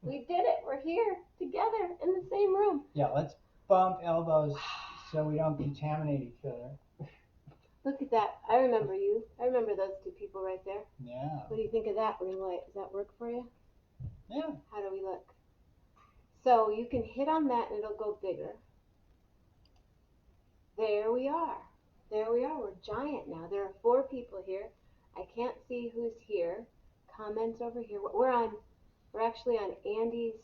We did it. We're here together in the same room. Yeah, let's bump elbows so we don't contaminate each other. Look at that. I remember you. I remember those two people right there. Yeah. What do you think of that ring light? Does that work for you? Yeah. How do we look? So you can hit on that and it'll go bigger. There we are. There we are. We're giant now. There are 4 people here. I can't see who's here. Comments over here. We're actually on Andy's.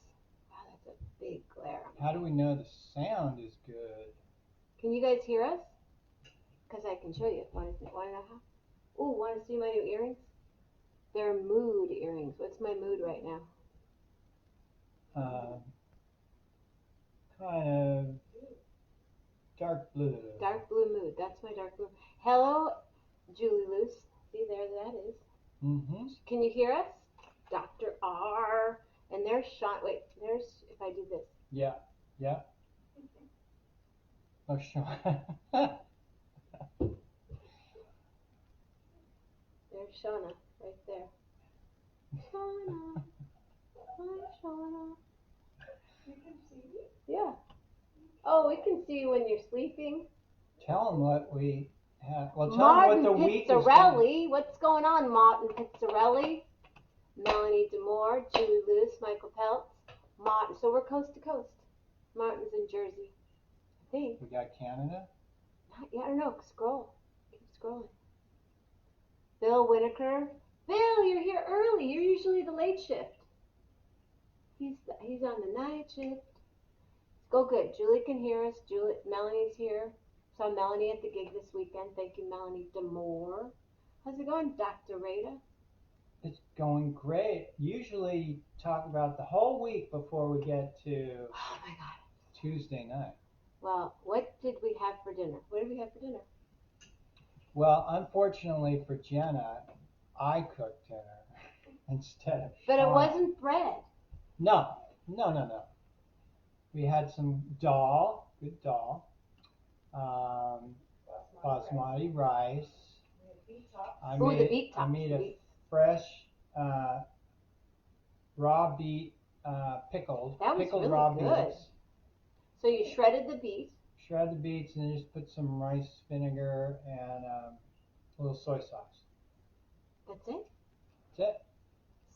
Wow, that's a big glare. How do we know the sound is good? Can you guys hear us? Because I can show you. Want to know how? Ooh, want to see my new earrings? They're mood earrings. What's my mood right now? Kind of dark blue. Dark blue mood. That's my dark blue. Hello, Julie Luce. See, there that is. Mm-hmm. Can you hear us? Dr. R. And there's Sean. Wait, there's, if I do this. Yeah, yeah. Oh, Sean. There's Shauna, right there. Shauna. Hi, Shauna. You can see me? Yeah. Oh, we can see you when you're sleeping. Tell them what we have. Well, tell Martin them what the week is. Pizzarelli. What's going on, Martin Pizzarelli? Melanie Demore, Julie Lewis, Michael Peltz. Martin. So we're coast to coast. Martin's in Jersey, I think. We got Canada. Not yet. I don't know. Scroll. Keep scrolling. Bill Whitaker. Bill, you're here early. You're usually the late shift. He's on the night shift. Go good. Julie can hear us. Melanie's here. Saw Melanie at the gig this weekend. Thank you, Melanie Demore. How's it going, Dr. Rader? It's going great. Usually talk about the whole week before we get to Oh my God. Tuesday night. Well, what did we have for dinner? What did we have for dinner? Well, unfortunately for Jenna, I cooked dinner instead of But it Sean. wasn't bread. No. We had some dal, good dal, basmati rice. I made a fresh raw beet pickled really raw good. beets. So you shredded the beets. Shred the beets and then just put some rice vinegar and a little soy sauce. That's it? That's it.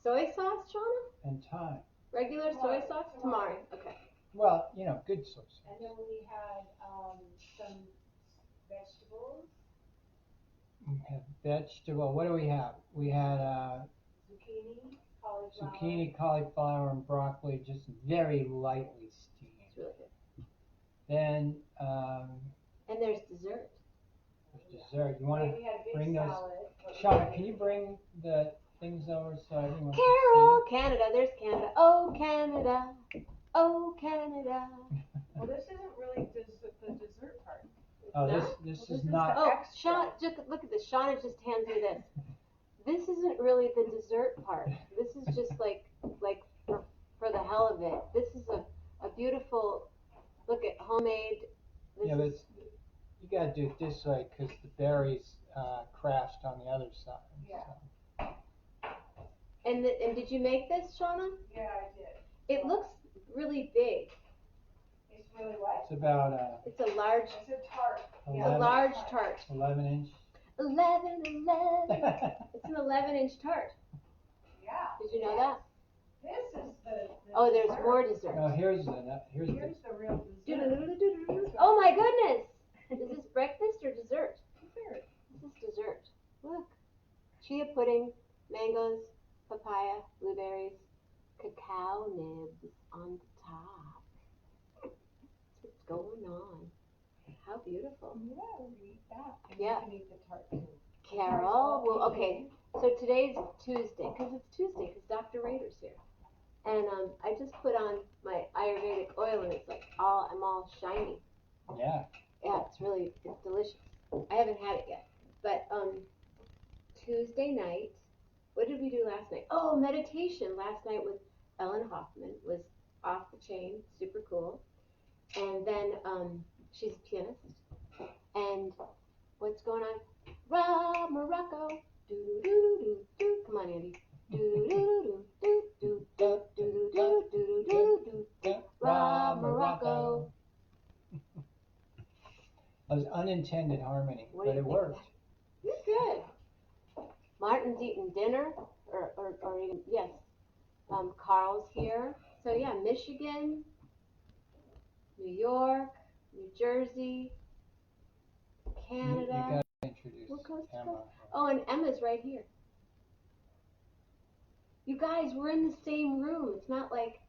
Soy sauce, Shauna? And thyme. Regular soy sauce? Tamari. Okay. Well, good soy sauce. And then we had some vegetables. We have vegetable. What do we have? We had Zucchini, cauliflower, and broccoli, just very lightly steamed. It's really good. Then and there's dessert. There's dessert. You want to bring those? salad. Shauna, can you bring the things over so everyone Carol, can Canada. There's Canada. Oh, Canada. Oh, Canada. Well, this isn't really the dessert part. Oh, No? this is not. Oh, Sean, just look at this. Shauna just hands me this. This isn't really the dessert part. This is just like for the hell of it. This is a beautiful, look at homemade. Yeah, but you gotta do it this way because the berries crashed on the other side. Yeah. So. And did you make this, Shauna? Yeah, I did. It looks really big. It's really what? It's about It's a large. It's a tart. It's a large tart. 11 inch. 11. It's an 11-inch tart. Yeah. Did you know that? This is the Oh, there's dessert. more dessert. Oh, here's the the real dessert. Oh my goodness! Is this breakfast or dessert? Dessert. This is dessert. Look. Chia pudding, mangoes, papaya, blueberries, cacao nibs on the top. What's going on? How beautiful. Yeah, we'll eat that. And Yeah. you can eat the tart too. Carol, well, okay. So today's Tuesday, because it's Tuesday, because Dr. Rader's here. And I just put on my Ayurvedic oil, and it's like I'm all shiny. Yeah. Yeah, it's delicious. I haven't had it yet. But Tuesday night, what did we do last night? Oh, meditation last night with Ellen Hoffman was off the chain, super cool. And then she's a pianist. And what's going on? Rob Morocco. Do do do do. Come on, Andy. Do do do do do do do do do It was unintended harmony, What do but you it think? worked. It's good. Martin's eating dinner, or eating, yes. Carl's here. So yeah, Michigan, New York, New Jersey, You Canada. got to introduce What coast to Emma. coast? Oh, and Emma's right here. You guys, we're in the same room. It's not like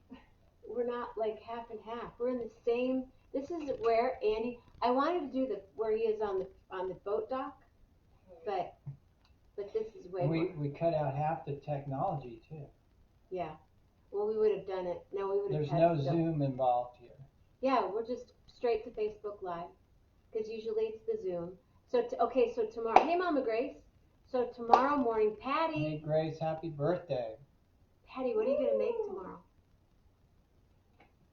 we're not like half and half. We're in the same. This is where Andy. I wanted to do the where he is on the boat dock, but this is way And more. we cut out half the technology too. Yeah. Well, we would have done it. No, we would have. There's no Zoom involved here. Yeah, we're just straight to Facebook Live, because usually it's the Zoom. So okay, so tomorrow. Hey, Mama Grace. So tomorrow morning, Patty. Hey Grace, happy birthday. Patty, what are you gonna make tomorrow?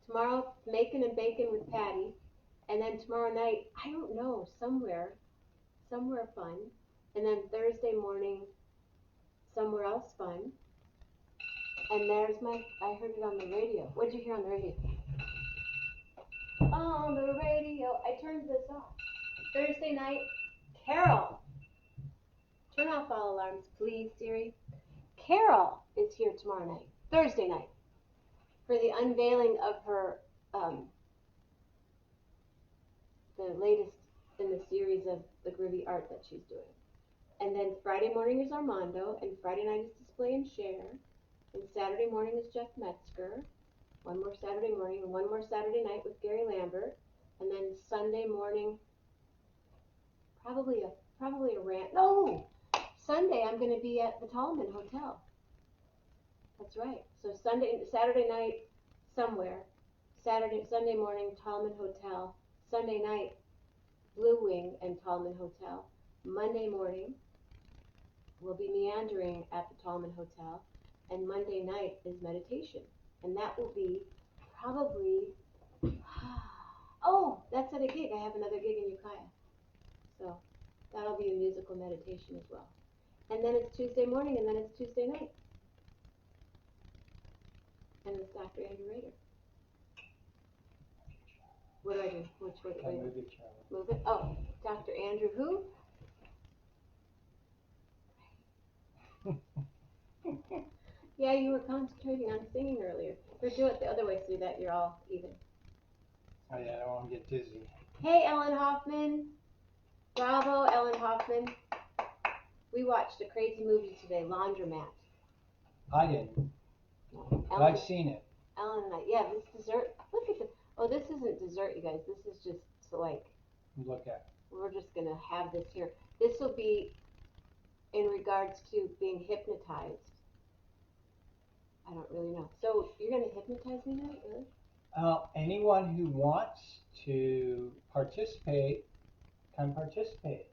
Tomorrow, making and baking with Patty, and then tomorrow night, I don't know, somewhere fun, and then Thursday morning, somewhere else fun. And there's I heard it on the radio. What'd you hear on the radio? On the radio, I turned this off. Thursday night, Carol. Turn off all alarms, please, Siri. Carol is here tomorrow night, Thursday night, for the unveiling of her, the latest in the series of the groovy art that she's doing. And then Friday morning is Armando, and Friday night is Display and Share, and Saturday morning is Jeff Metzger, one more Saturday morning, and one more Saturday night with Gary Lambert, and then Sunday morning, probably a rant. No, Sunday I'm going to be at the Tallman Hotel. That's right. So Saturday night, somewhere. Sunday morning, Tallman Hotel. Sunday night, Blue Wing and Tallman Hotel. Monday morning, we'll be meandering at the Tallman Hotel. And Monday night is meditation. And that will be probably, oh, that's at a gig. I have another gig in Ukiah. So that'll be a musical meditation as well. And then it's Tuesday morning, and then it's Tuesday night. And it's Dr. Andrew Rader. What do I do? Which way? Move your chair. Move it? Oh, Dr. Andrew who? Yeah, you were concentrating on singing earlier. Or do it the other way so that you're all even. Oh yeah, I don't want to get dizzy. Hey, Ellen Hoffman. Bravo, Ellen Hoffman. We watched a crazy movie today, Laundromat. I didn't, but I've seen it. Ellen and I, yeah, this dessert. Look at this. Oh, this isn't dessert, you guys. This is just to like. Look at. We're just gonna have this here. This will be in regards to being hypnotized. I don't really know. So you're gonna hypnotize me now, really? Anyone who wants to participate can participate.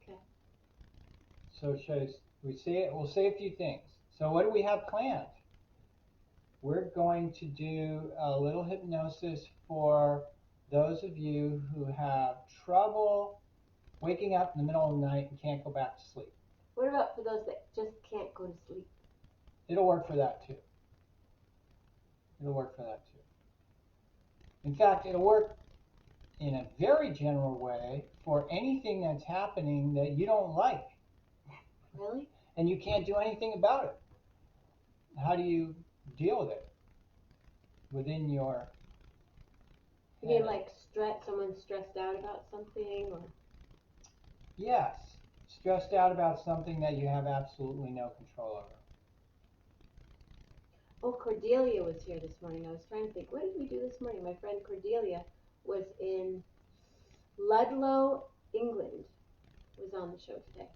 Okay. So we'll say a few things. So what do we have planned? We're going to do a little hypnosis for those of you who have trouble waking up in the middle of the night and can't go back to sleep. What about for those that just can't go to sleep? It'll work for that too. It'll work for that too. In fact, it'll work in a very general way for anything that's happening that you don't like. Really? And you can't do anything about it. How do you deal with it within your You mean like someone's stressed out about something, or? Yes, stressed out about something that you have absolutely no control over. Oh, Cordelia was here this morning. I was trying to think, what did we do this morning? My friend Cordelia was in Ludlow, England, was on the show today.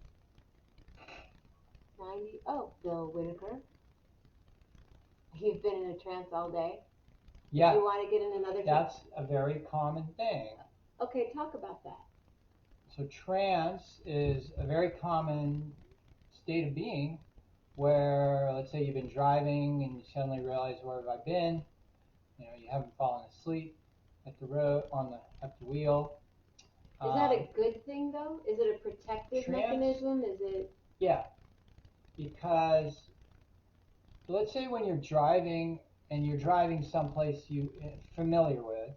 Bill Whitaker. You've been in a trance all day. Yeah. Do you want to get in another trance? That's a very common thing. Okay, talk about that. So trance is a very common state of being where, let's say you've been driving and you suddenly realize, where have I been? You know, you haven't fallen asleep at the wheel. Is that a good thing, though? Is it a protective mechanism? Is it? Yeah, because let's say when you're driving and you're driving someplace you're familiar with,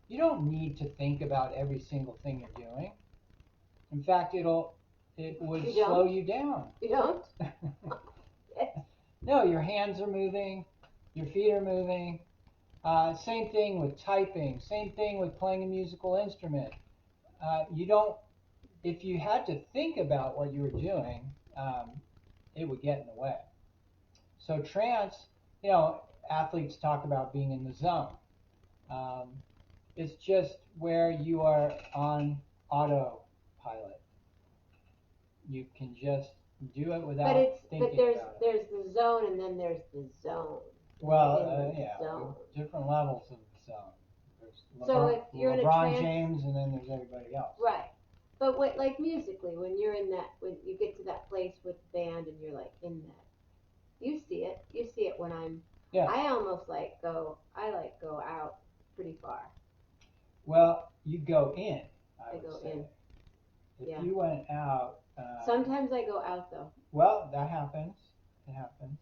you don't need to think about every single thing you're doing. In fact, it would You don't? slow you down. You don't? No, your hands are moving, your feet are moving. Same thing with typing. Same thing with playing a musical instrument. You don't. If you had to think about what you were doing, it would get in the way. So trance, athletes talk about being in the zone. Um, it's just where you are on autopilot. You can just do it without thinking there's about it. there's the zone and then there's the zone. Well, the yeah, zone. different levels of the zone. There's So if you're in a LeBron trance, James, and then there's everybody else. right? But like musically, when you're in that, when you get to that place with the band and you're like in that, you see it. You see it when I'm. Yeah. I almost go out pretty far. Well, you go in. I would go say. in. If you went out. Sometimes I go out though. Well, that happens. It happens.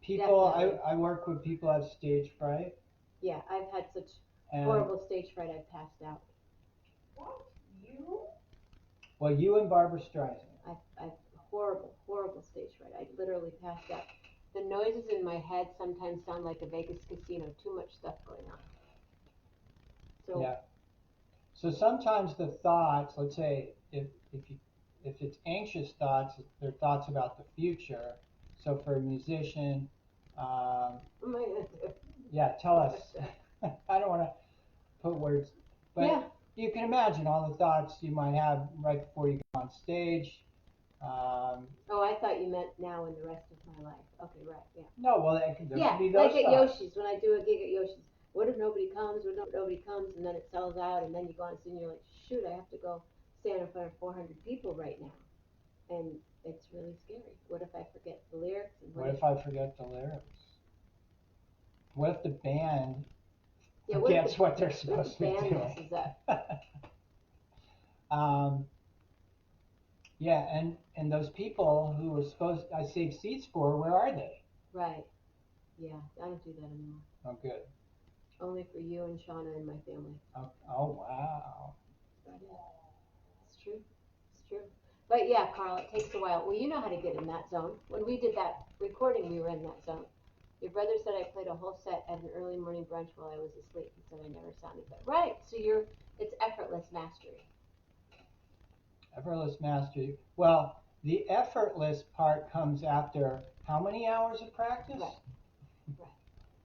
People, Definitely. I work with people who have stage fright. Yeah, I've had such horrible stage fright. I've passed out. What? You? Well, you and Barbara Streisand. I've horrible stage fright. I literally passed out. The noises in my head sometimes sound like a Vegas casino. Too much stuff going on. So yeah. So sometimes the thoughts, let's say, if it's anxious thoughts, they're thoughts about the future. So for a musician, yeah, tell us. I don't want to put words, but yeah. You can imagine all the thoughts you might have right before you go on stage. I thought you meant now and the rest of my life. Okay, right, yeah. No, well, there could be those like at thoughts. Yoshi's, when I do a gig at Yoshi's. What if nobody comes? What if nobody comes? And then it sells out, and then you go on stage and you're like, shoot, I have to go stand in front of 400 people right now. And it's really scary. What if I forget the lyrics? And what if I forget the lyrics? What if the band Yeah, forgets what they're supposed to be band doing? messes up. Yeah, and those people who were supposed I saved seats for, where are they? Right. Yeah, I don't do that anymore. Oh, good. Only for you and Shauna and my family. Oh wow. That's about it. It's true. It's true. But yeah, Carl, it takes a while. Well, you know how to get in that zone. When we did that recording, we were in that zone. Your brother said I played a whole set at an early morning brunch while I was asleep. He said I never sounded better. Right. So it's effortless mastery. Effortless mastery. Well, the effortless part comes after how many hours of practice?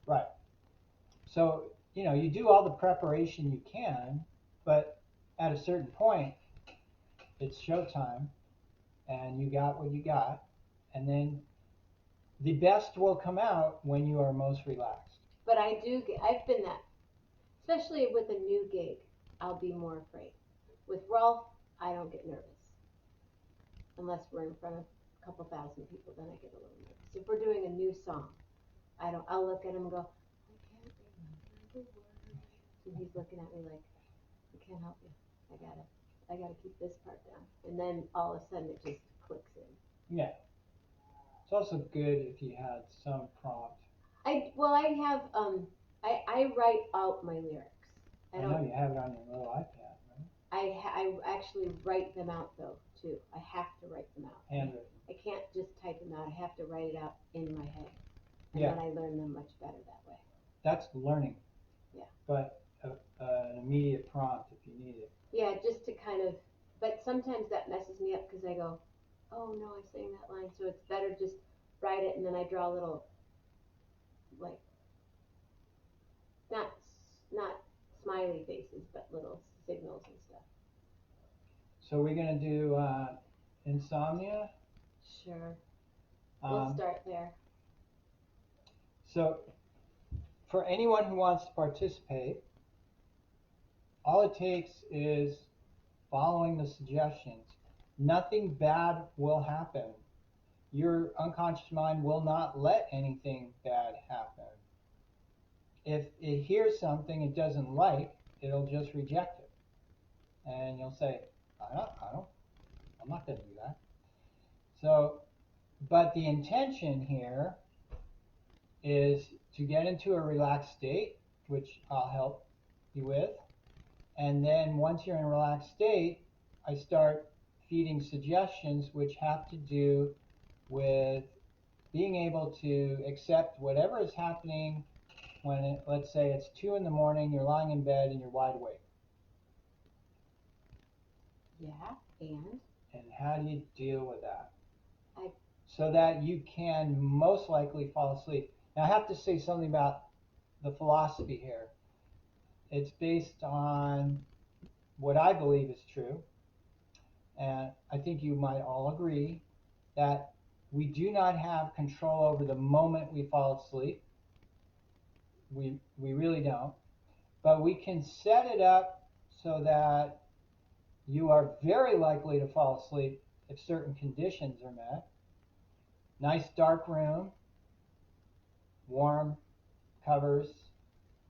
Right. So, you do all the preparation you can, but at a certain point, it's showtime, and you got what you got, and then the best will come out when you are most relaxed. But I've been that, especially with a new gig, I'll be more afraid. With Rolf, I don't get nervous. Unless we're in front of a couple thousand people, then I get a little nervous. If we're doing a new song, I'll look at him and go, I can't remember the words. And he's looking at me like, I can't help you. I gotta keep this part down. And then all of a sudden it just clicks in. Yeah. It's also good if you had some prompt. I write out my lyrics. I know you have it on your little iPad, right? I actually write them out though too. I have to write them out. Handwritten. I can't just type them out. I have to write it out in my head, and Yeah. then I learn them much better that way. That's learning. Yeah. But an immediate prompt if you need it. Yeah, just to kind of. But sometimes that messes me up because I go, oh no, I sang that line. So it's better just write it and then I draw a little, like, not smiley faces, but little signals and stuff. So we're gonna do insomnia. Sure. We'll start there. So for anyone who wants to participate, all it takes is following the suggestions. Nothing bad will happen. Your unconscious mind will not let anything bad happen. If it hears something it doesn't like, it'll just reject it. And you'll say, I'm not going to do that. So, but the intention here is to get into a relaxed state, which I'll help you with. And then once you're in a relaxed state, I start feeding suggestions which have to do with being able to accept whatever is happening when, let's say it's 2 in the morning, you're lying in bed and you're wide awake. Yeah, and? And how do you deal with that? I- So that you can most likely fall asleep. Now I have to say something about the philosophy here. It's based on what I believe is true, and I think you might all agree that we do not have control over the moment we fall asleep. We really don't. But we can set it up so that you are very likely to fall asleep if certain conditions are met. Nice dark room, warm covers,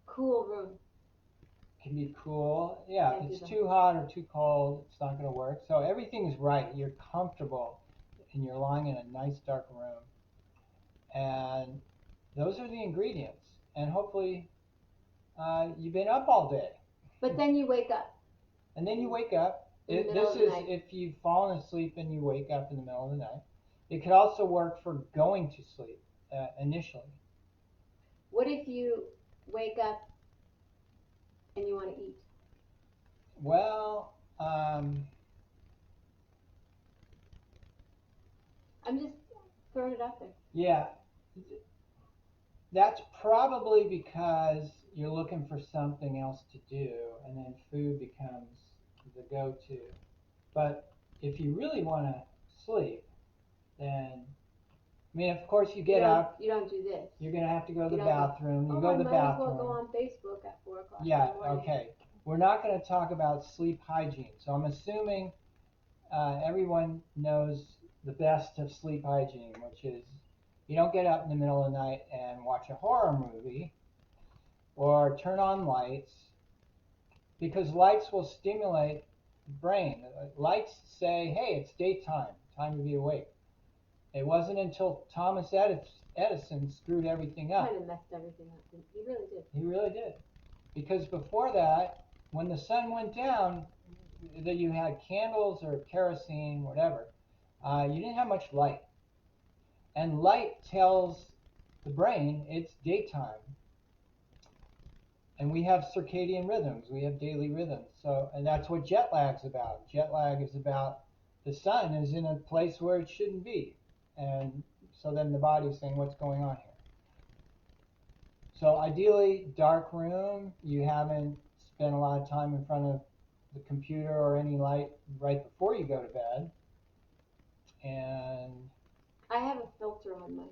Cool room. can be cool. Yeah, Yeah, if it's do too hot or too cold, it's not going to work. So everything's right. You're comfortable and you're lying in a nice dark room. And those are the ingredients. And hopefully you've been up all day. But then you wake up. And then you wake up. In the middle This of the is night. if you've fallen asleep and you wake up in the middle of the night. It could also work for going to sleep initially. What if you wake up and you want to eat? Well, I'm just throwing it out there. yeah, that's probably because you're looking for something else to do, and then food becomes the go-to. But if you really want to sleep, then, I mean, of course you get up, You don't do this. you're going to have to go to the You don't go, bathroom, you Oh, go I to the might as bathroom. well go on Facebook at 4 o'clock Yeah, in the morning. okay. We're not going to talk about sleep hygiene. So I'm assuming everyone knows the best of sleep hygiene, which is you don't get up in the middle of the night and watch a horror movie or turn on lights, because lights will stimulate the brain. Lights say, hey, it's daytime, time to be awake. It wasn't until Thomas Edison screwed everything up. Kind of messed everything up. He really did. He really did. Because before that, when the sun went down, that you had candles or kerosene, whatever, you didn't have much light. And light tells the brain it's daytime. And we have circadian rhythms. We have daily rhythms. So, and that's what jet lag's about. Jet lag is about the sun is in a place where it shouldn't be. And so then the body's saying, what's going on here? So ideally, dark room. You haven't spent a lot of time in front of the computer or any light right before you go to bed. And I have a filter on my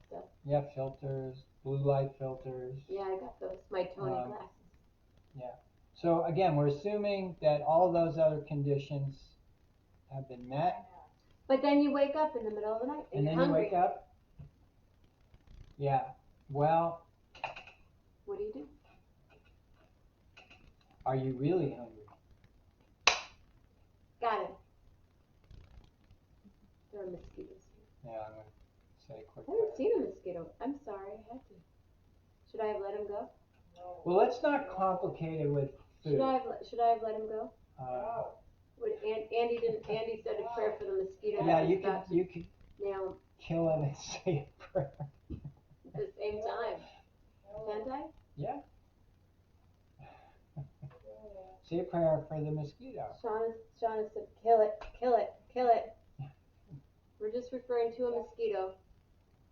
stuff. you have filters, blue light filters. Yeah, I got those. My Tony glasses. Yeah. So again, we're assuming that all those other conditions have been met. But then you wake up in the middle of the night and And you're then hungry. you wake up. Yeah. Well, What do you do? are you really hungry? Got it. There are mosquitoes here. Yeah, I'm going to say a quick I haven't seen a mosquito. I'm sorry, I had to. Should I have let him go? Well, let's not complicate it with food. Should I have let him go? Andy said a prayer for the mosquito. Yeah, that you was could about to you could nail him kill it and say a prayer. at the same time. Can't I? Yeah. Say a prayer for the mosquito. Shauna said, kill it, kill it, kill it. We're just referring to a mosquito.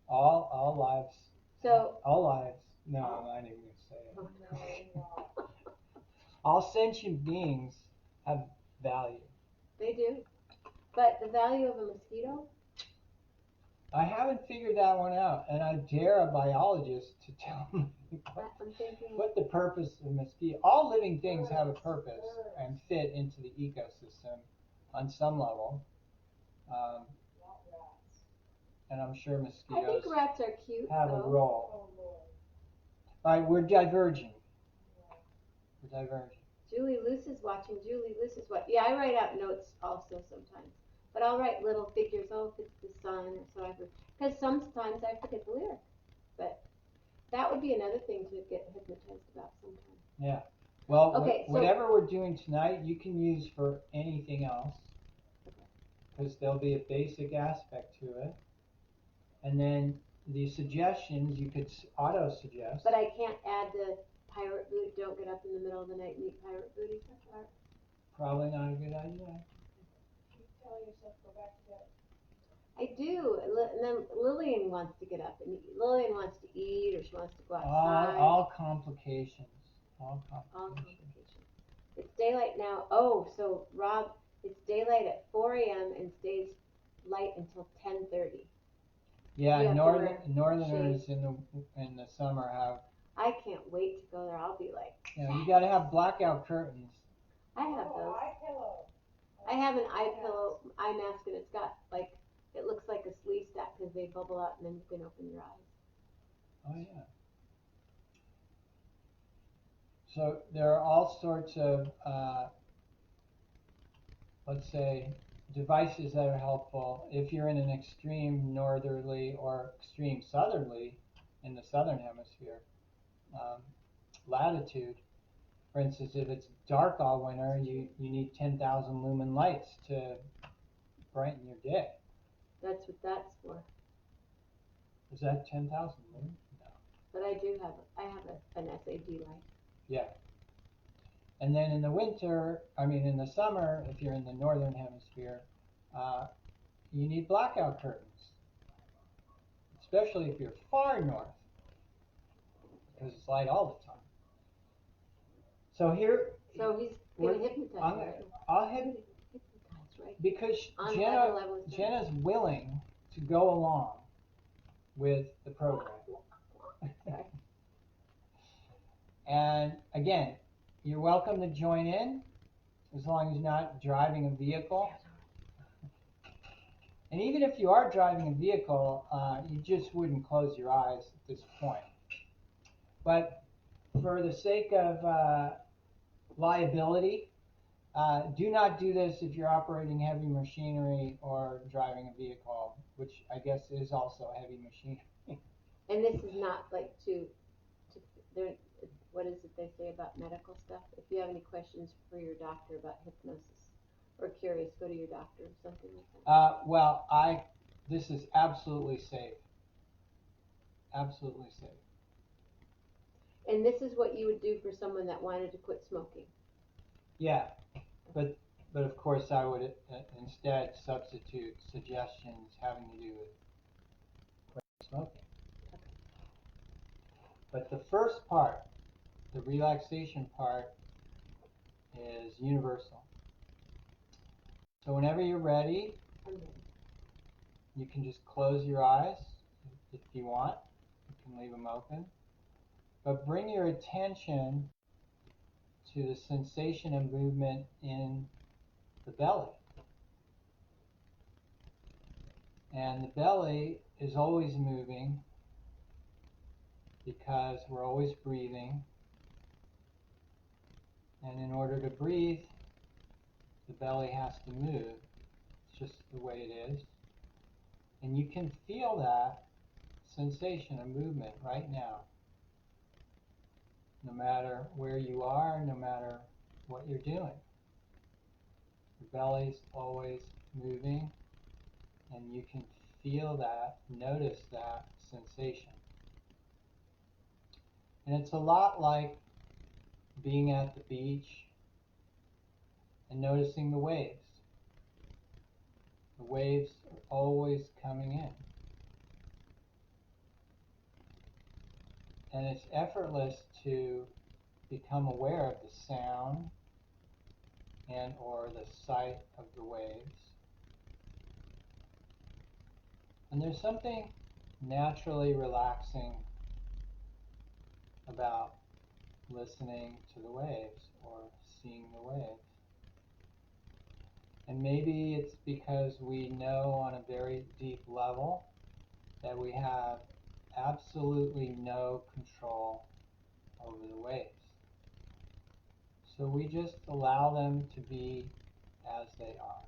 All lives. So. All lives. No, I'm not even going to say it. All sentient beings have value. They do. But the value of a mosquito? I haven't figured that one out, and I dare a biologist to tell me what the purpose of mosquito. All living things have a purpose and fit into the ecosystem on some level. And I'm sure mosquitoes I think rats are cute, have a role. All right, we're diverging. We're diverging. Julie Luce is watching. Julie Luce is watching. Yeah, I write out notes also sometimes. But I'll write little figures. Oh, if it's the sun or so ever. Because sometimes I forget the lyric. But that would be another thing to get hypnotized about sometime. Yeah. Well, Okay, so whatever we're doing tonight, you can use for anything else, because there'll be a basic aspect to it. And then the suggestions you could auto suggest. but I can't add the pirate boot. Don't get up in the middle of the night and eat pirate booty part. Probably not a good idea. Keep telling yourself go back to bed. I do. And then Lillian wants to get up and eat. Lillian wants to eat, or she wants to go outside. All complications. All All complications. complications. It's daylight now. Oh, so Rob, it's daylight at 4 a.m. and stays light until 10:30. Yeah, northerners shades. in the summer have. I can't wait to go there. I'll be like, You got to have blackout curtains. I have those. Eye pillow. I have an eye pillow, eye mask, and it's got like, it looks like a sleeve stack because they bubble out and then you can open your eyes. Oh yeah. So there are all sorts of, let's say, devices that are helpful if you're in an extreme northerly or extreme southerly in the southern hemisphere latitude. For instance, if it's dark all winter, you need 10,000 lumen lights to brighten your day. That's what that's for. Is that 10,000 lumen? No. But I have an SAD light. Yeah. And then in the summer, if you're in the northern hemisphere, you need blackout curtains, especially if you're far north, because it's light all the time. So here, So he's gonna hypnotize me. I'll Hypnotize, right? because On Jenna's willing to go along with the program. And again, you're welcome to join in as long as you're not driving a vehicle. And even if you are driving a vehicle, you just wouldn't close your eyes at this point. But for the sake of liability, do not do this if you're operating heavy machinery or driving a vehicle, which I guess is also heavy machinery. And this is not like what is it they say about medical stuff? If you have any questions for your doctor about hypnosis or curious, go to your doctor or something like that. This is absolutely safe. Absolutely safe. And this is what you would do for someone that wanted to quit smoking. Yeah, but of course I would instead substitute suggestions having to do with quit smoking. But the first part, the relaxation part, is universal. So whenever you're ready, you can just close your eyes if you want. You can leave them open. But bring your attention to the sensation of movement in the belly. And the belly is always moving because we're always breathing. And in order to breathe, the belly has to move. It's just the way it is. And you can feel that sensation of movement right now. No matter where you are, no matter what you're doing. The belly's always moving, and you can feel that, notice that sensation. And it's a lot like being at the beach and noticing the waves. The waves are always coming in. And it's effortless to become aware of the sound and or the sight of the waves. And there's something naturally relaxing about listening to the waves or seeing the waves. And maybe it's because we know on a very deep level that we have absolutely no control over the waves. So we just allow them to be as they are.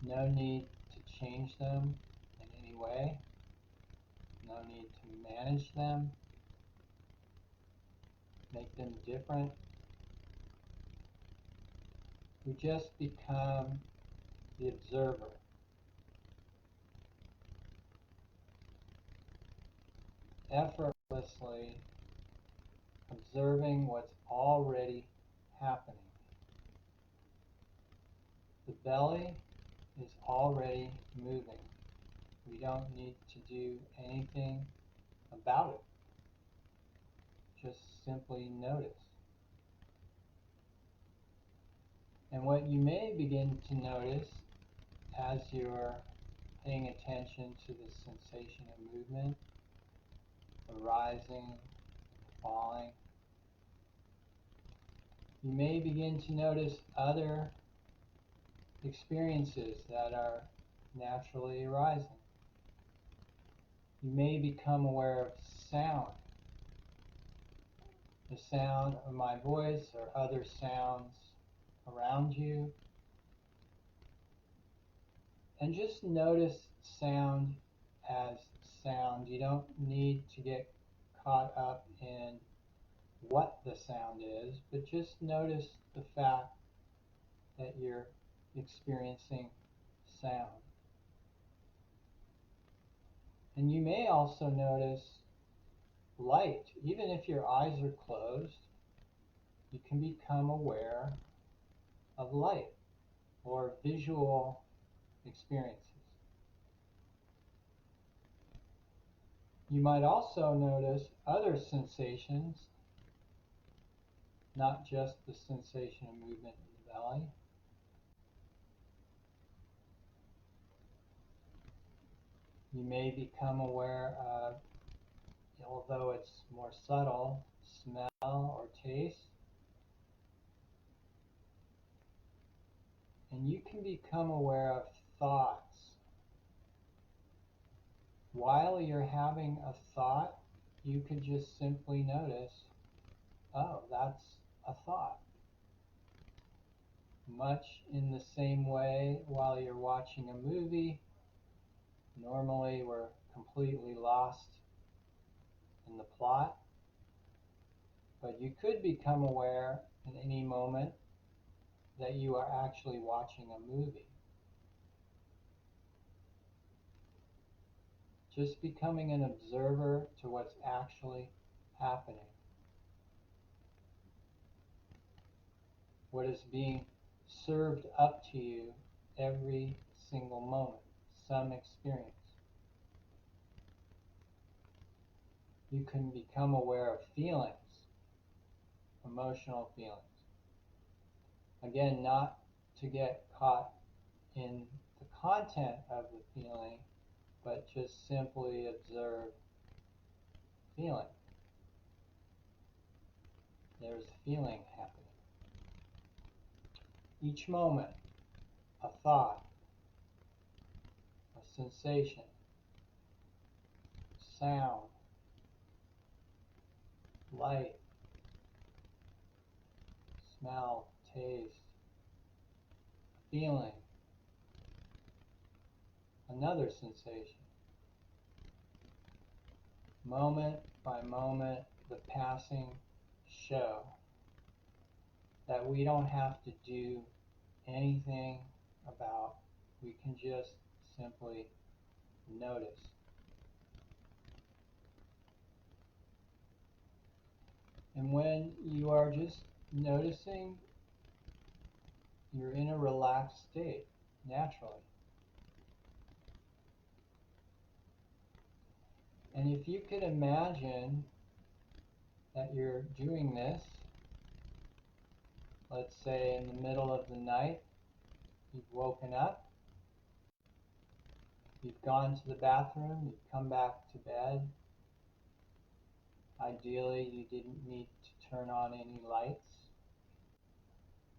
No need to change them in any way. No need to manage them. make them different. We just become the observer. Effortlessly observing what's already happening. The belly is already moving. We don't need to do anything about it. Just simply notice. And what you may begin to notice as you're paying attention to the sensation of movement, arising, falling, you may begin to notice other experiences that are naturally arising. You may become aware of sound, the sound of my voice or other sounds around you. And just notice sound as sound. You don't need to get caught up in what the sound is, but just notice the fact that you're experiencing sound. And you may also notice light. Even if your eyes are closed, you can become aware of light or visual experiences. You might also notice other sensations, not just the sensation of movement in the belly. You may become aware of, although it's more subtle, smell or taste. And you can become aware of thoughts. While you're having a thought, you could just simply notice, oh, that's a thought. Much in the same way, while you're watching a movie, normally we're completely lost in the plot, but you could become aware in any moment that you are actually watching a movie. Just becoming an observer to what's actually happening. What is being served up to you every single moment, some experience. You can become aware of feelings, emotional feelings. Again, not to get caught in the content of the feeling, but just simply observe feeling. There's feeling happening. Each moment, a thought, a sensation, sound, light, smell, taste, feeling, another sensation. Moment by moment, the passing show that we don't have to do anything about. We can just simply notice. And when you are just noticing, you're in a relaxed state, naturally. And if you could imagine that you're doing this, let's say in the middle of the night, you've woken up, you've gone to the bathroom, you've come back to bed. Ideally, you didn't need to turn on any lights.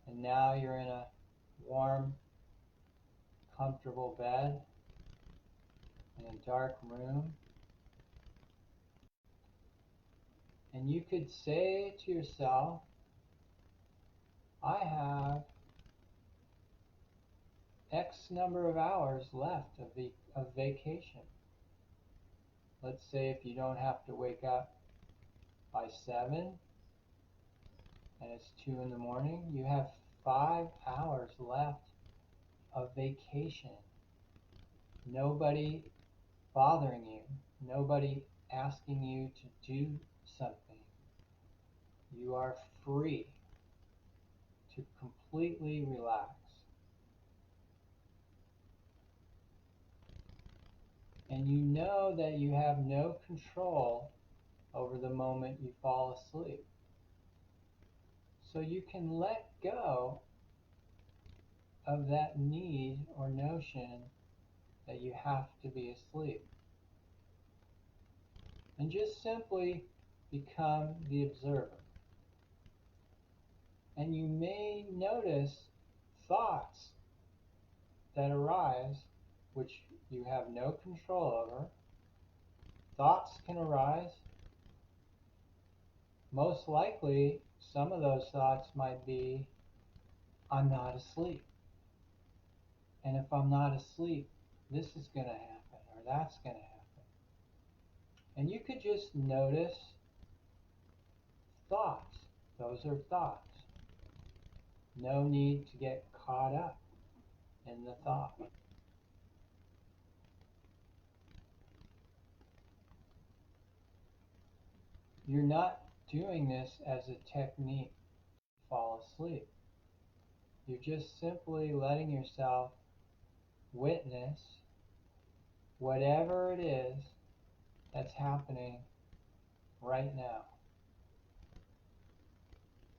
And now you're in a warm, comfortable bed in a dark room. And you could say to yourself, I have X number of hours left of vacation. Let's say if you don't have to wake up by 7, and it's 2 in the morning, you have 5 hours left of vacation. Nobody bothering you, nobody asking you to do something. You are free to completely relax. And you know that you have no control over the moment you fall asleep. So you can let go of that need or notion that you have to be asleep. And just simply become the observer. And you may notice thoughts that arise which you have no control over. Thoughts can arise. Most likely, some of those thoughts might be, I'm not asleep. And if I'm not asleep, this is going to happen or that's going to happen. And you could just notice thoughts. Those are thoughts. No need to get caught up in the thought. You're not doing this as a technique to fall asleep. You're just simply letting yourself witness whatever it is that's happening right now.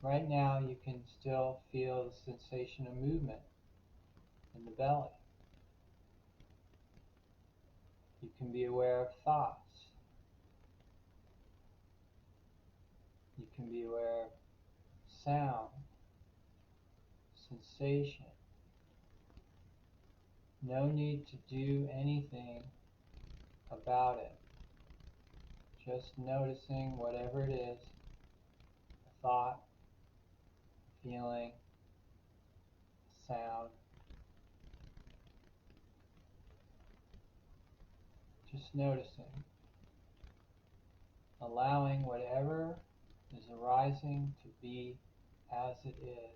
Right now, you can still feel the sensation of movement in the belly. You can be aware of thoughts. You can be aware of sound, sensation. No need to do anything about it. Just noticing whatever it is, a thought, feeling, sound. Just noticing. Allowing whatever is arising to be as it is.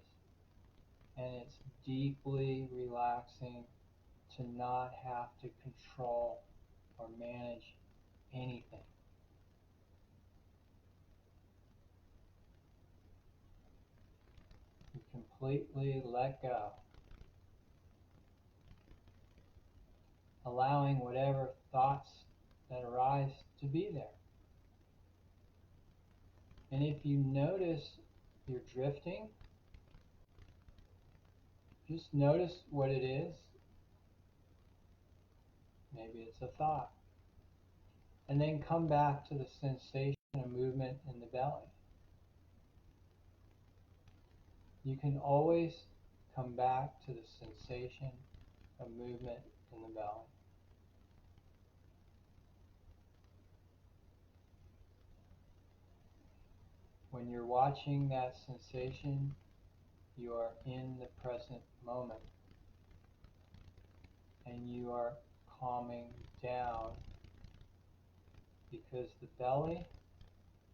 And it's deeply relaxing to not have to control or manage anything. You completely let go. Allowing whatever thoughts that arise to be there. And if you notice you're drifting, just notice what it is. Maybe it's a thought. And then come back to the sensation of movement in the belly. You can always come back to the sensation of movement in the belly. When you're watching that sensation, you are in the present moment. And you are calming down because the belly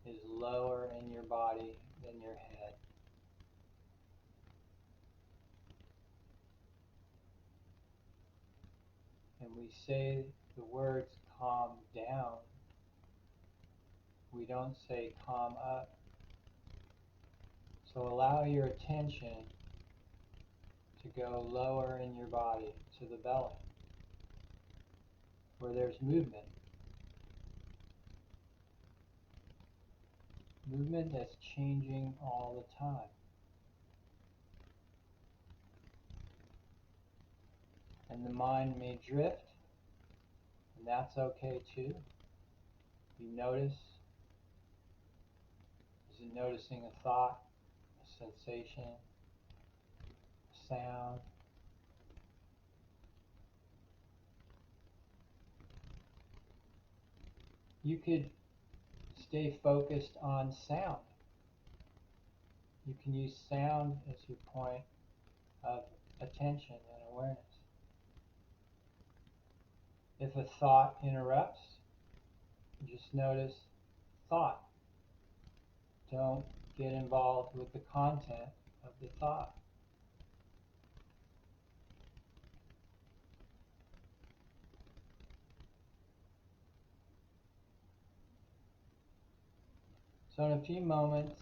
is lower in your body than your head. And we say the words calm down. We don't say calm up. So allow your attention to go lower in your body to the belly, where there's movement. Movement that's changing all the time. And the mind may drift, and that's okay too. You notice, is it noticing a thought, a sensation, a sound? You could stay focused on sound. You can use sound as your point of attention and awareness. If a thought interrupts, just notice thought. Don't get involved with the content of the thought. So in a few moments,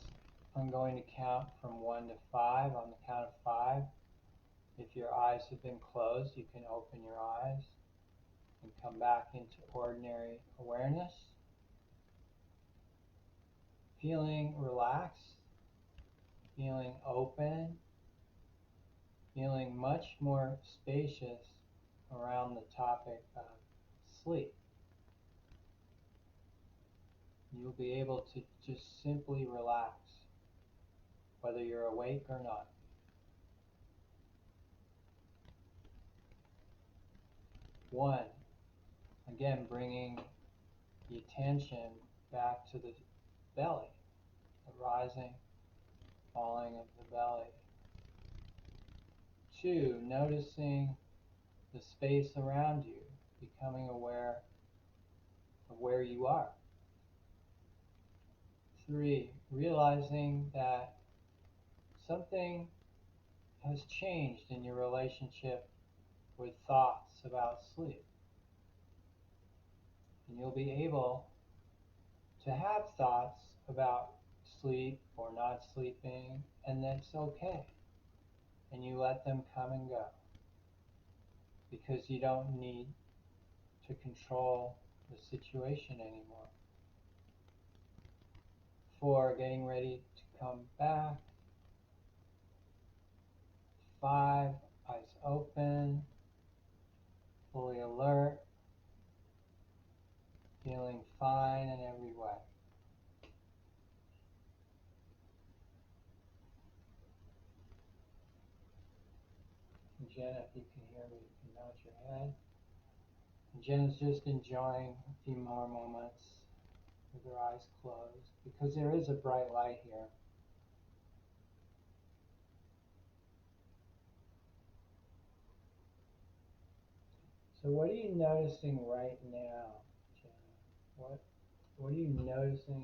I'm going to count from 1 to 5. On the count of 5, if your eyes have been closed, you can open your eyes and come back into ordinary awareness, feeling relaxed, feeling open, feeling much more spacious around the topic of sleep. You'll be able to just simply relax, whether you're awake or not. One, again, bringing the attention back to the belly, the rising, falling of the belly. 2, noticing the space around you, becoming aware of where you are. 3, realizing that something has changed in your relationship with thoughts about sleep. And you'll be able to have thoughts about sleep or not sleeping, and that's okay. And you let them come and go, because you don't need to control the situation anymore. 4, getting ready to come back. 5, eyes open, fully alert, feeling fine in every way. And Jenna, if you can hear me, you can nod your head. And Jenna's just enjoying a few more moments with her eyes closed, because there is a bright light here. So what are you noticing right now, Jenna? What are you noticing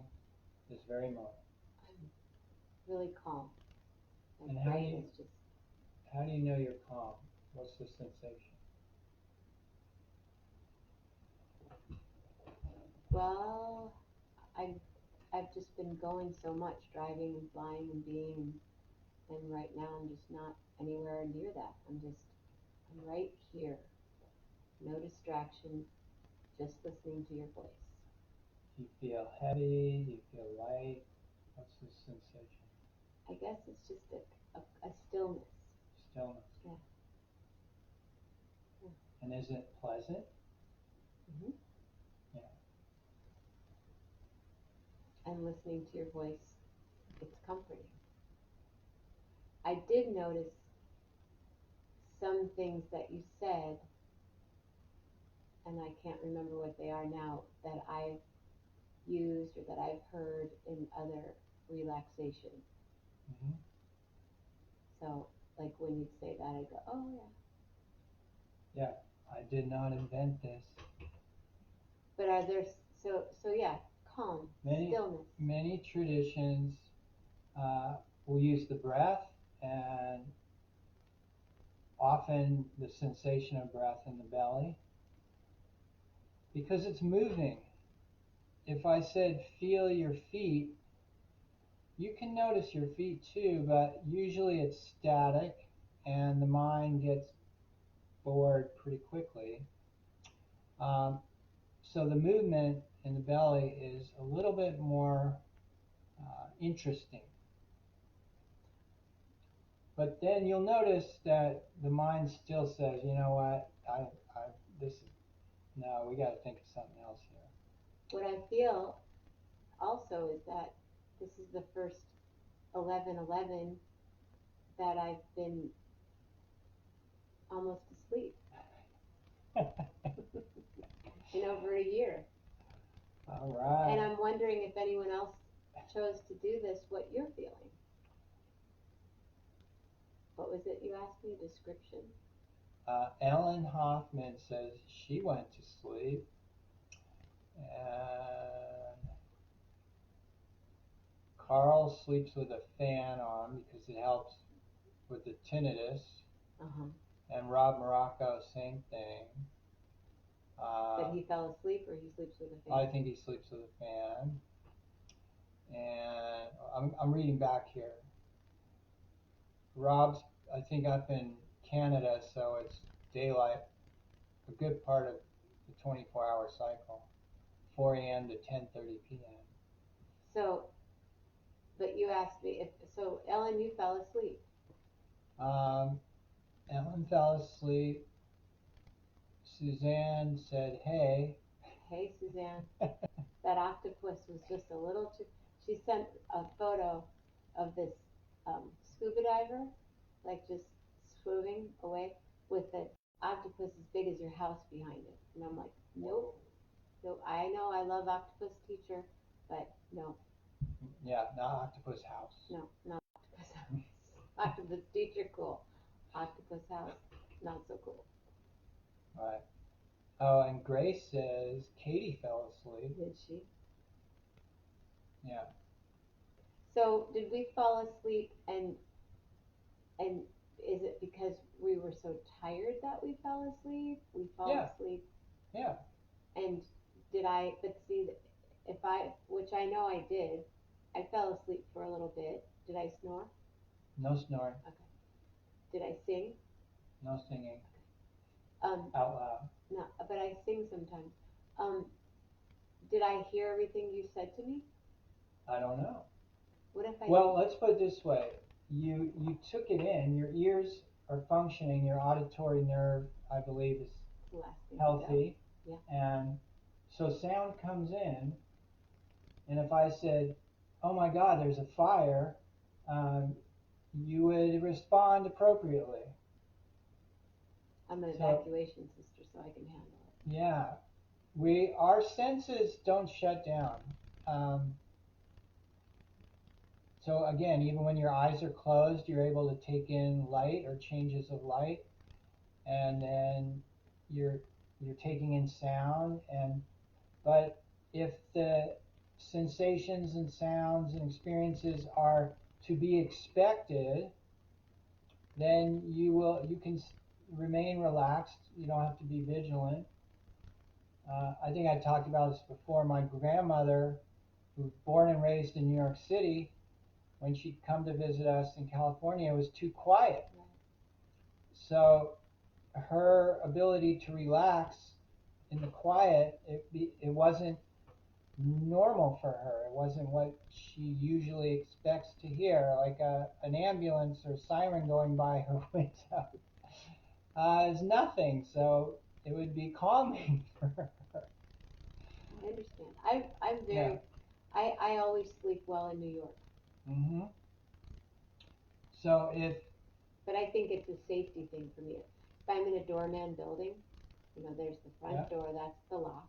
this very moment? I'm really calm. And My brain is just... how do you know you're calm? What's the sensation? Well, I've just been going so much, driving and flying and being, and right now I'm just not anywhere near that. I'm right here. No distraction, just listening to your voice. Do you feel heavy? Do you feel light? What's the sensation? I guess it's just a stillness. Stillness. Yeah. And is it pleasant? Mm-hmm. Yeah. And listening to your voice, it's comforting. I did notice some things that you said, and I can't remember what they are now, that I've used or that I've heard in other relaxation. Mm-hmm. So, like when you'd say that, I'd go, oh yeah. Yeah, I did not invent this. But are there, so yeah, calm, stillness. Many traditions will use the breath, and often the sensation of breath in the belly, because it's moving. If I said feel your feet, you can notice your feet too, but usually it's static and the mind gets bored pretty quickly. So the movement in the belly is a little bit more interesting. But then you'll notice that the mind still says, you know what, no, we got to think of something else here. What I feel also is that this is the first 11/11 that I've been almost asleep in over a year. All right. And I'm wondering if anyone else chose to do this, what you're feeling. What was it you asked me? A description? Ellen Hoffman says she went to sleep. And Carl Phil sleeps with a fan on because it helps with the tinnitus. Uh-huh. And Rob Morocco, same thing. But he fell asleep or he sleeps with a fan? I think he sleeps with a fan. And I'm reading back here. Rob's, I think, up in Canada, so it's daylight, a good part of the 24-hour cycle, 4 a.m. to 10:30 p.m. So, but you asked me if so. Ellen, you fell asleep. Ellen fell asleep. Suzanne said, "Hey." Hey, Suzanne. That octopus was just a little too. She sent a photo of this scuba diver, like just swimming away with an octopus as big as your house behind it. And I'm like, nope, nope. I know I love octopus teacher, but no. Yeah, not octopus house. No, not octopus house. Octopus teacher, cool. Octopus house, not so cool. Right. Oh, and Grace says Katie fell asleep. Did she? Yeah. So did we fall asleep and is it because we were so tired that we fell asleep? We fell asleep. Yeah. And but see, which I know I did, I fell asleep for a little bit. Did I snore? No snoring. Okay. Did I sing? No singing. Okay. Out loud. No, but I sing sometimes. Did I hear everything you said to me? I don't know. What if I Well, let's put it this way. You took it in. Your ears are functioning. Your auditory nerve, I believe, is healthy. Yeah. And so sound comes in. And if I said, "Oh my God, there's a fire," you would respond appropriately. I'm an evacuation sister, so I can handle it. Yeah. Our senses don't shut down. So again, even when your eyes are closed, you're able to take in light or changes of light, and then you're taking in sound. But if the sensations and sounds and experiences are to be expected, then you can remain relaxed. You don't have to be vigilant. I think I talked about this before. My grandmother, who was born and raised in New York City, when she'd come to visit us in California, it was too quiet. So her ability to relax in the quiet, it wasn't normal for her. It wasn't what she usually expects to hear, like an ambulance or siren going by her window. Is nothing, so it would be calming for her. I understand. I'm very. Yeah. I always sleep well in New York. Mm-hmm. So But I think it's a safety thing for me. If I'm in a doorman building, there's the front door, that's the lock.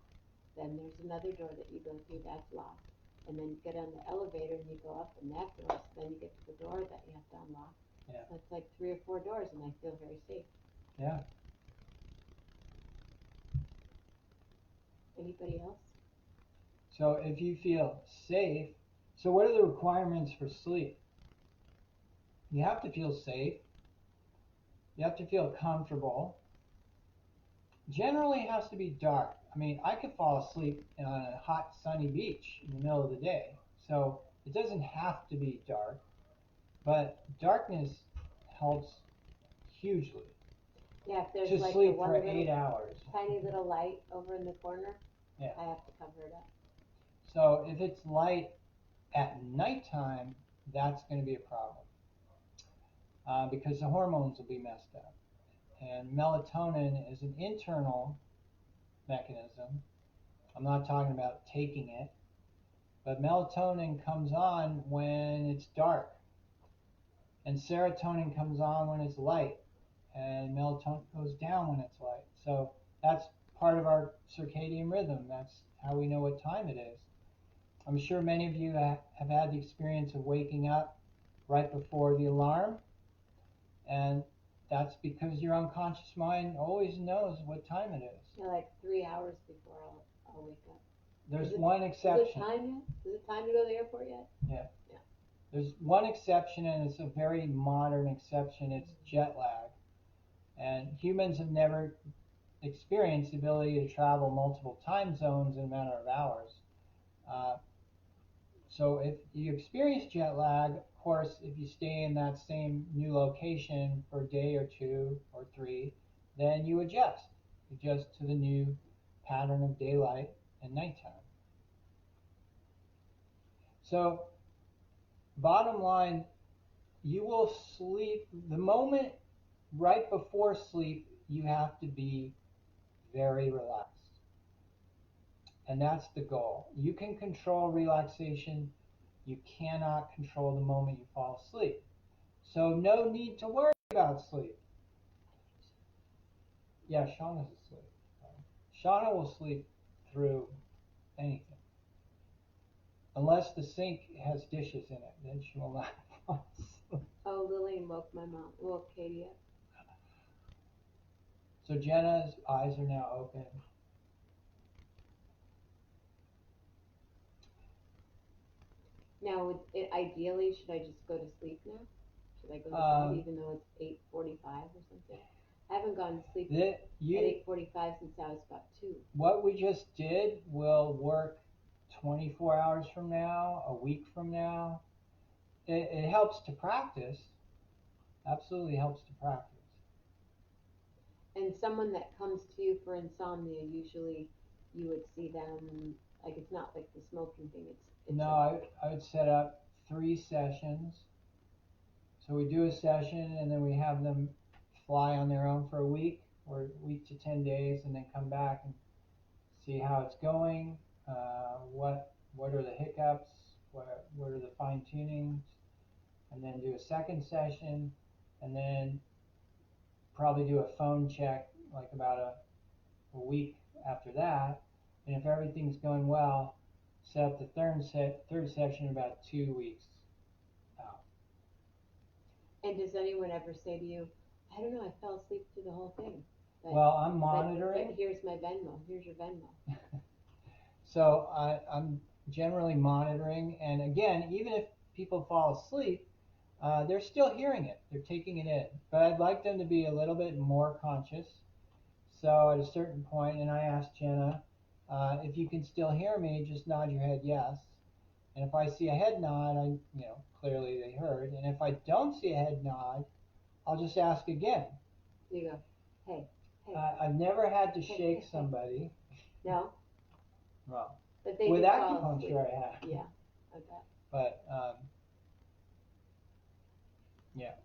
Then there's another door that you go through, that's locked. And then you get on the elevator and you go up and that door, so then you get to the door that you have to unlock. Yeah. So it's like 3 or 4 doors and I feel very safe. Yeah. Anybody else? So if you feel safe, so what are the requirements for sleep? You have to feel safe. You have to feel comfortable. Generally, it has to be dark. I mean, I could fall asleep on a hot, sunny beach in the middle of the day. So it doesn't have to be dark, but darkness helps hugely. Yeah, if there's to like sleep the one for little 8 hours. tiny little light over in the corner, Yeah. I have to cover it up. So if it's light at nighttime, that's going to be a problem because the hormones will be messed up. And melatonin is an internal mechanism. I'm not talking about taking it, but melatonin comes on when it's dark, and serotonin comes on when it's light, and melatonin goes down when it's light. So that's part of our circadian rhythm. That's how we know what time it is. I'm sure many of you have had the experience of waking up right before the alarm, and that's because your unconscious mind always knows what time it is. Yeah, like 3 hours before I'll wake up. There's one exception. Is it time yet? Is it time to go to the airport yet? Yeah. There's one exception, and it's a very modern exception. It's jet lag. And humans have never experienced the ability to travel multiple time zones in a matter of hours. Uh, so if you experience jet lag, of course, if you stay in that same new location for a day or two or three, then you adjust to the new pattern of daylight and nighttime. So bottom line, you will sleep the moment right before sleep, you have to be very relaxed. And that's the goal. You can control relaxation. You cannot control the moment you fall asleep. So no need to worry about sleep. Yeah, Shauna's asleep. Shauna will sleep through anything. Unless the sink has dishes in it, then she will not fall asleep. Oh, Lillian woke Katie up. So Jenna's eyes are now open. Now, ideally, should I just go to sleep now? Should I go to bed even though it's 8:45 or something? I haven't gone to sleep at 8:45 since I was about 2. What we just did will work 24 hours from now, a week from now. It helps to practice. Absolutely helps to practice. And someone that comes to you for insomnia, usually you would see them, like it's not like the smoking thing. It's no, I would set up 3 sessions. So we do a session and then we have them fly on their own for a week or a week to 10 days and then come back and see how it's going, what are the hiccups, what are the fine tunings, and then do a second session, and then probably do a phone check like about a week after that. And if everything's going well, set up the third session about 2 weeks out. And does anyone ever say to you, I don't know, I fell asleep through the whole thing? Well, I'm monitoring. But here's my Venmo. Here's your Venmo. So I'm generally monitoring, and again, even if people fall asleep, they're still hearing it. They're taking it in. But I'd like them to be a little bit more conscious. So at a certain point, and I asked Jenna, if you can still hear me, just nod your head yes. And if I see a head nod, clearly they heard. And if I don't see a head nod, I'll just ask again. You go, hey. I've never had to shake somebody. No? Well, but they with fall acupuncture asleep. I have. Yeah, I bet. But, yeah.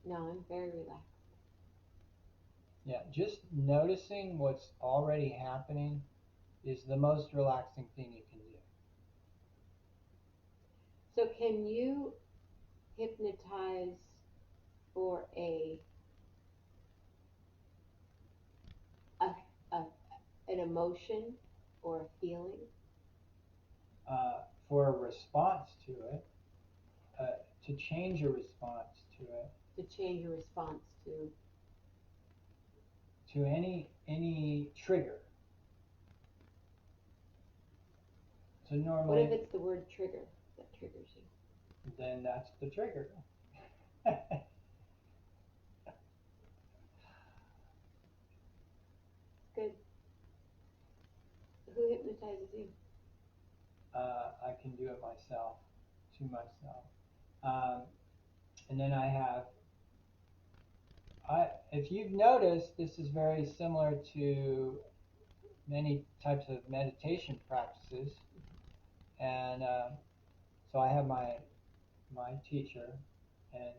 No, I'm very relaxed. Yeah, just noticing what's already happening is the most relaxing thing you can do. So can you hypnotize for an emotion or a feeling? For a response to it, to change a response to it. To change a response to any trigger. So normally. What if it's the word trigger that triggers you? Then that's the trigger. Good. Who hypnotizes you? I can do it myself, to myself. And then if you've noticed, this is very similar to many types of meditation practices. And so I have my teacher, and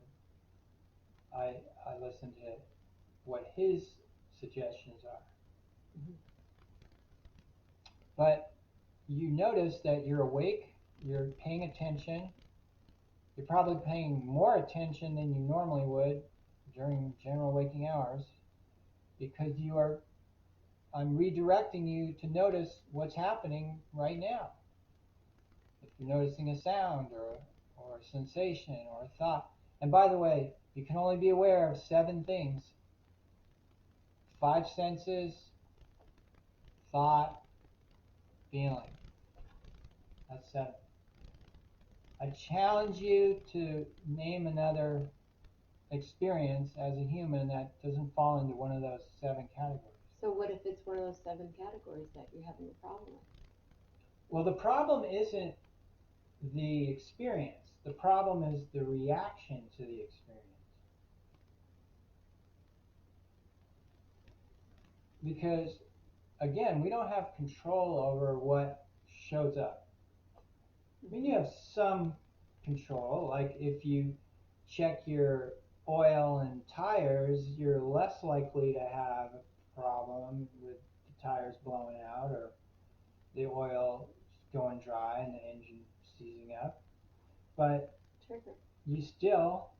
I listen to what his suggestions are. Mm-hmm. But you notice that you're awake, you're paying attention, you're probably paying more attention than you normally would during general waking hours, because I'm redirecting you to notice what's happening right now. If you're noticing a sound or a sensation or a thought. And by the way, you can only be aware of 7 things: 5 senses, thought, feeling. That's 7. I challenge you to name another experience as a human that doesn't fall into one of those 7 categories. So what if it's one of those 7 categories that you're having a problem with? Well, the problem isn't the experience. The problem is the reaction to the experience. Because, again, we don't have control over what shows up. I mean, you have some control, like if you check your oil and tires, you're less likely to have a problem with the tires blowing out or the oil going dry and the engine seizing up. But you still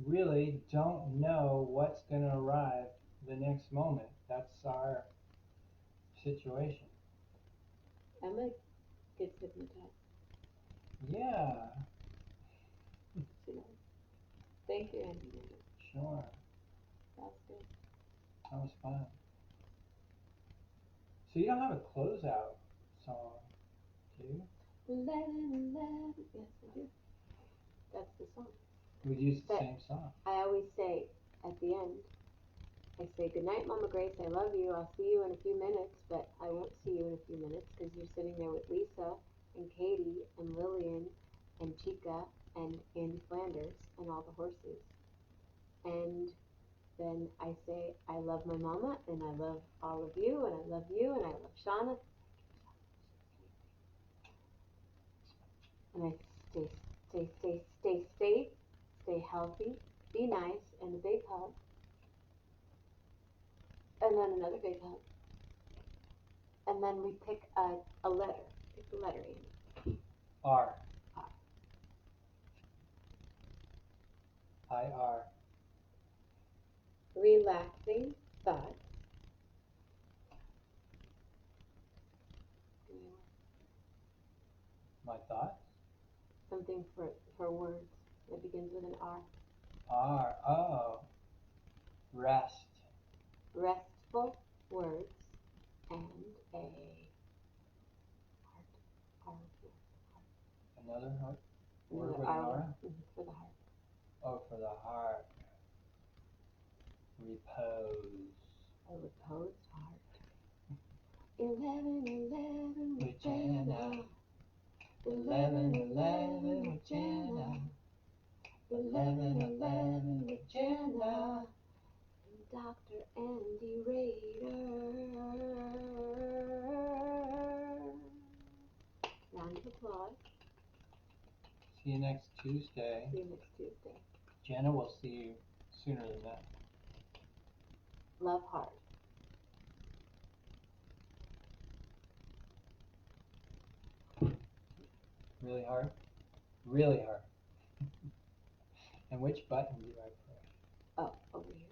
really don't know what's going to arrive the next moment. That's our situation. Emma gets hypnotized. Yeah. She knows. Thank you, Andy. Sure. That's good. That was fun. So you don't have a closeout song, do you? 11, 11. Yes, I do. That's the song. We'd use the But same song. I always say at the end, I say, good night, Mama Grace, I love you. I'll see you in a few minutes, but I won't see you in a few minutes because you're sitting there with Lisa and Katie and Lillian and Chica and Andy Flanders and all the horses. And then I say, I love my mama and I love all of you and I love you and I love Shauna. And I stay safe, stay healthy, be nice, and a big hug. And then another big hug. And then we pick a letter. Pick the letter, Amy. R. R. I-R. Relaxing thoughts. My thoughts? Something for words that begins with an R. R. Oh. Rest. Restful words and a heart. Another heart? Word Another with an R. R? For the heart. Oh, for the heart. Repose. A reposed heart. 11, 11 with Jenna. 11, 11 with Jenna. 11, 11 with Jenna. And Dr. Andy Rader. Round of applause. See you next Tuesday. See you next Tuesday. Jenna will see you sooner than that. Love hard. Really hard? Really hard. And which button do I push? Oh, over here.